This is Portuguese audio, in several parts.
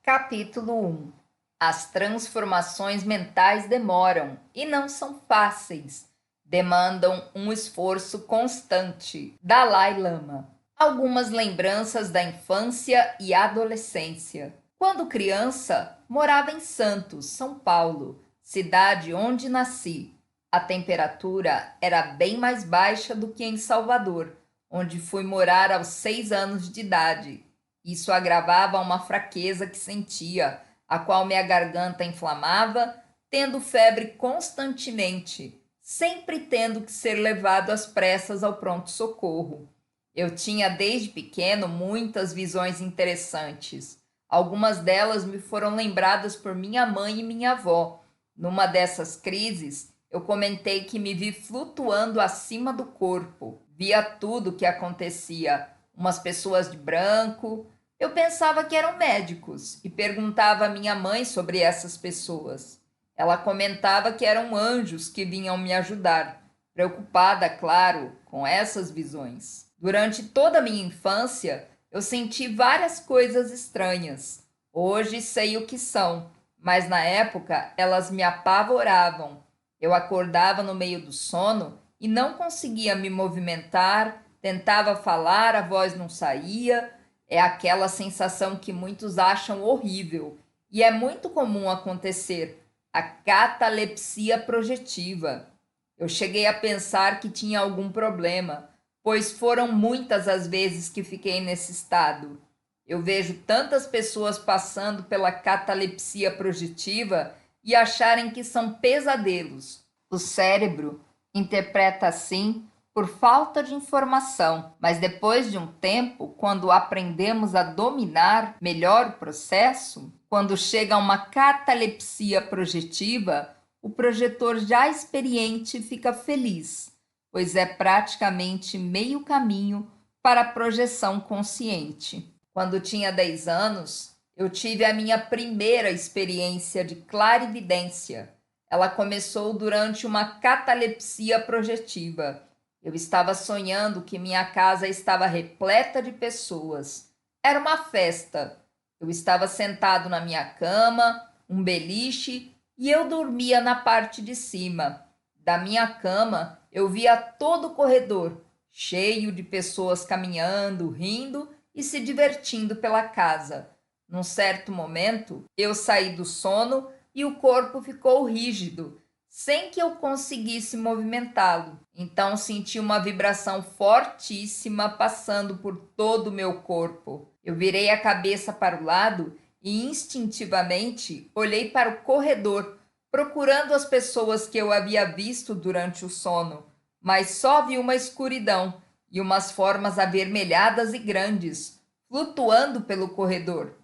Capítulo 1. As transformações mentais demoram e não são fáceis. Demandam um esforço constante. Dalai Lama. Algumas lembranças da infância e adolescência. Quando criança, morava em Santos, São Paulo, cidade onde nasci. A temperatura era bem mais baixa do que em Salvador, onde fui morar aos 6 anos de idade. Isso agravava uma fraqueza que sentia, a qual minha garganta inflamava, tendo febre constantemente, sempre tendo que ser levado às pressas ao pronto-socorro. Eu tinha desde pequeno muitas visões interessantes. Algumas delas me foram lembradas por minha mãe e minha avó. Numa dessas crises, eu comentei que me vi flutuando acima do corpo. Via tudo o que acontecia. Umas pessoas de branco. Eu pensava que eram médicos e perguntava à minha mãe sobre essas pessoas. Ela comentava que eram anjos que vinham me ajudar, preocupada, claro, com essas visões. Durante toda a minha infância, eu senti várias coisas estranhas. Hoje sei o que são, mas na época elas me apavoravam. Eu acordava no meio do sono e não conseguia me movimentar, tentava falar, a voz não saía. É aquela sensação que muitos acham horrível e é muito comum acontecer, a catalepsia projetiva. Eu cheguei a pensar que tinha algum problema, pois foram muitas as vezes que fiquei nesse estado. Eu vejo tantas pessoas passando pela catalepsia projetiva e acharem que são pesadelos. O cérebro interpreta assim por falta de informação, mas depois de um tempo, quando aprendemos a dominar melhor o processo, quando chega uma catalepsia projetiva, o projetor já experiente fica feliz, pois é praticamente meio caminho para a projeção consciente. Quando tinha 10 anos, eu tive a minha primeira experiência de clarividência. Ela começou durante uma catalepsia projetiva. Eu estava sonhando que minha casa estava repleta de pessoas. Era uma festa. Eu estava sentado na minha cama, um beliche, e eu dormia na parte de cima. Da minha cama, eu via todo o corredor, cheio de pessoas caminhando, rindo e se divertindo pela casa. Num certo momento, eu saí do sono e o corpo ficou rígido, sem que eu conseguisse movimentá-lo. Então senti uma vibração fortíssima passando por todo o meu corpo. Eu virei a cabeça para o lado e instintivamente olhei para o corredor, procurando as pessoas que eu havia visto durante o sono, mas só vi uma escuridão e umas formas avermelhadas e grandes, flutuando pelo corredor.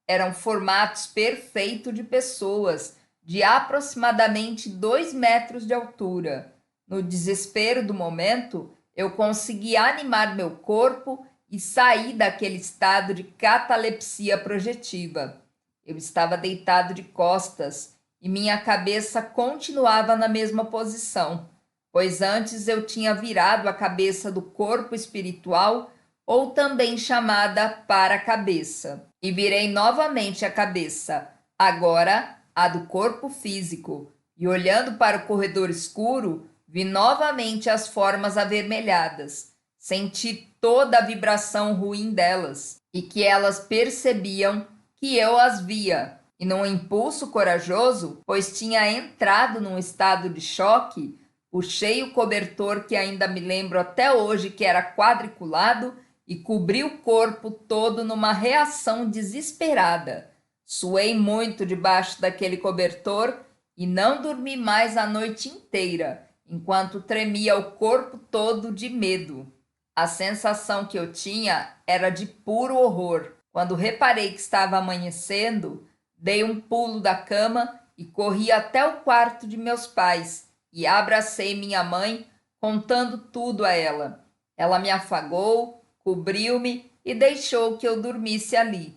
Eram formatos perfeitos de pessoas, de aproximadamente 2 metros de altura. No desespero do momento, eu consegui animar meu corpo e sair daquele estado de catalepsia projetiva. Eu estava deitado de costas e minha cabeça continuava na mesma posição, pois antes eu tinha virado a cabeça do corpo espiritual, ou também chamada para-cabeça, e virei novamente a cabeça, agora a do corpo físico, e olhando para o corredor escuro, vi novamente as formas avermelhadas. Senti toda a vibração ruim delas, e que elas percebiam que eu as via, e num impulso corajoso, pois tinha entrado num estado de choque, puxei o cobertor que ainda me lembro até hoje que era quadriculado e cobri o corpo todo numa reação desesperada. Suei muito debaixo daquele cobertor e não dormi mais a noite inteira, enquanto tremia o corpo todo de medo. A sensação que eu tinha era de puro horror. Quando reparei que estava amanhecendo, dei um pulo da cama e corri até o quarto de meus pais e abracei minha mãe, contando tudo a ela. Ela me afagou, cobriu-me e deixou que eu dormisse ali.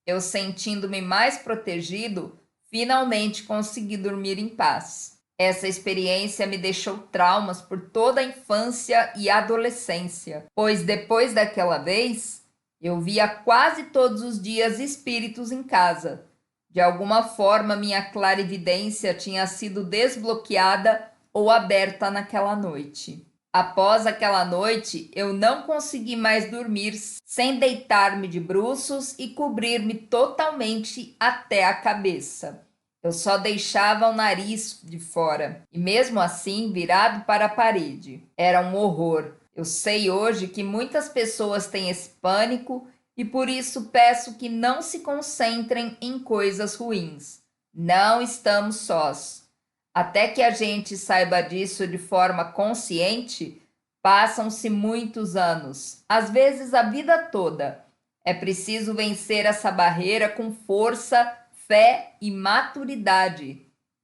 Eu, sentindo-me mais protegido, finalmente consegui dormir em paz. Essa experiência me deixou traumas por toda a infância e adolescência, pois depois daquela vez, eu via quase todos os dias espíritos em casa. De alguma forma, minha clarividência tinha sido desbloqueada ou aberta naquela noite. Após aquela noite, eu não consegui mais dormir sem deitar-me de bruços e cobrir-me totalmente até a cabeça. Eu só deixava o nariz de fora, e mesmo assim virado para a parede. Era um horror. Eu sei hoje que muitas pessoas têm esse pânico e por isso peço que não se concentrem em coisas ruins. Não estamos sós. Até que a gente saiba disso de forma consciente, passam-se muitos anos, às vezes a vida toda. É preciso vencer essa barreira com força, fé e maturidade.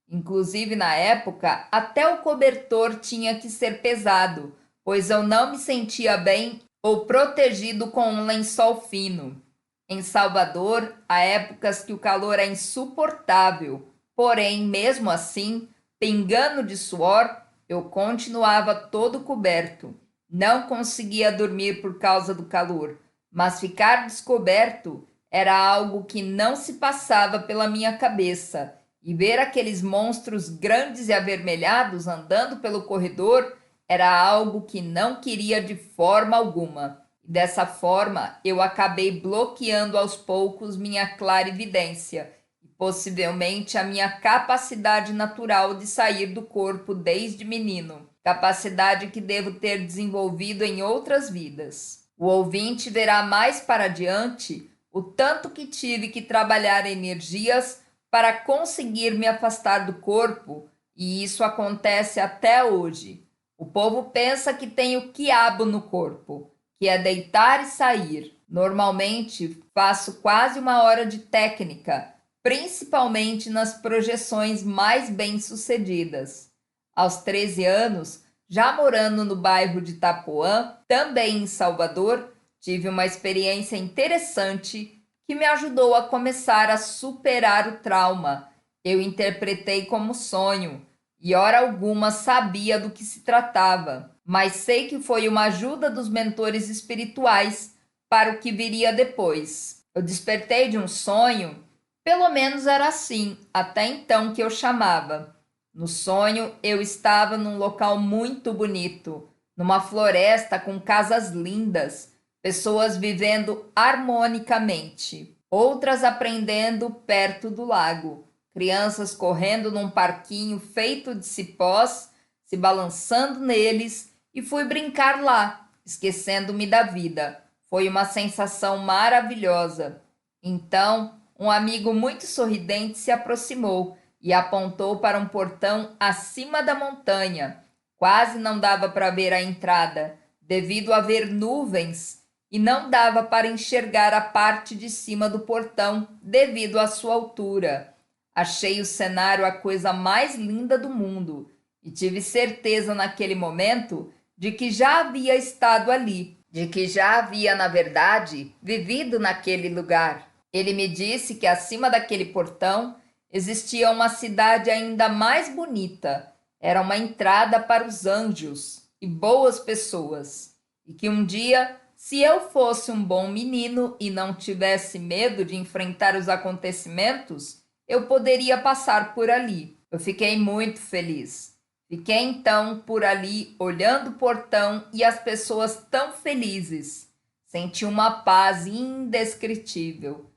Inclusive, na época, até o cobertor tinha que ser pesado, pois eu não me sentia bem ou protegido com um lençol fino. Em Salvador, há épocas que o calor é insuportável, porém, mesmo assim, pingando de suor, eu continuava todo coberto. Não conseguia dormir por causa do calor, mas ficar descoberto era algo que não se passava pela minha cabeça. E ver aqueles monstros grandes e avermelhados andando pelo corredor era algo que não queria de forma alguma. Dessa forma, eu acabei bloqueando aos poucos minha clarividência e possivelmente a minha capacidade natural de sair do corpo desde menino, capacidade que devo ter desenvolvido em outras vidas. O ouvinte verá mais para diante o tanto que tive que trabalhar energias para conseguir me afastar do corpo, e isso acontece até hoje. O povo pensa que tem o quiabo no corpo, que é deitar e sair. Normalmente faço quase 1 hora de técnica, principalmente nas projeções mais bem-sucedidas. Aos 13 anos, já morando no bairro de Itapuã, também em Salvador, tive uma experiência interessante que me ajudou a começar a superar o trauma. Eu interpretei como sonho e hora alguma sabia do que se tratava, mas sei que foi uma ajuda dos mentores espirituais para o que viria depois. Eu despertei de um sonho, pelo menos era assim, até então que eu chamava. No sonho, eu estava num local muito bonito, numa floresta com casas lindas, pessoas vivendo harmonicamente, outras aprendendo perto do lago, crianças correndo num parquinho feito de cipós, se balançando neles, e fui brincar lá, esquecendo-me da vida. Foi uma sensação maravilhosa. Então, um amigo muito sorridente se aproximou e apontou para um portão acima da montanha. Quase não dava para ver a entrada, devido a haver nuvens, e não dava para enxergar a parte de cima do portão, devido à sua altura. Achei o cenário a coisa mais linda do mundo, e tive certeza naquele momento de que já havia estado ali, de que já havia, na verdade, vivido naquele lugar. Ele me disse que acima daquele portão existia uma cidade ainda mais bonita. Era uma entrada para os anjos e boas pessoas. E que um dia, se eu fosse um bom menino e não tivesse medo de enfrentar os acontecimentos, eu poderia passar por ali. Eu fiquei muito feliz. Fiquei então por ali olhando o portão e as pessoas tão felizes. Senti uma paz indescritível.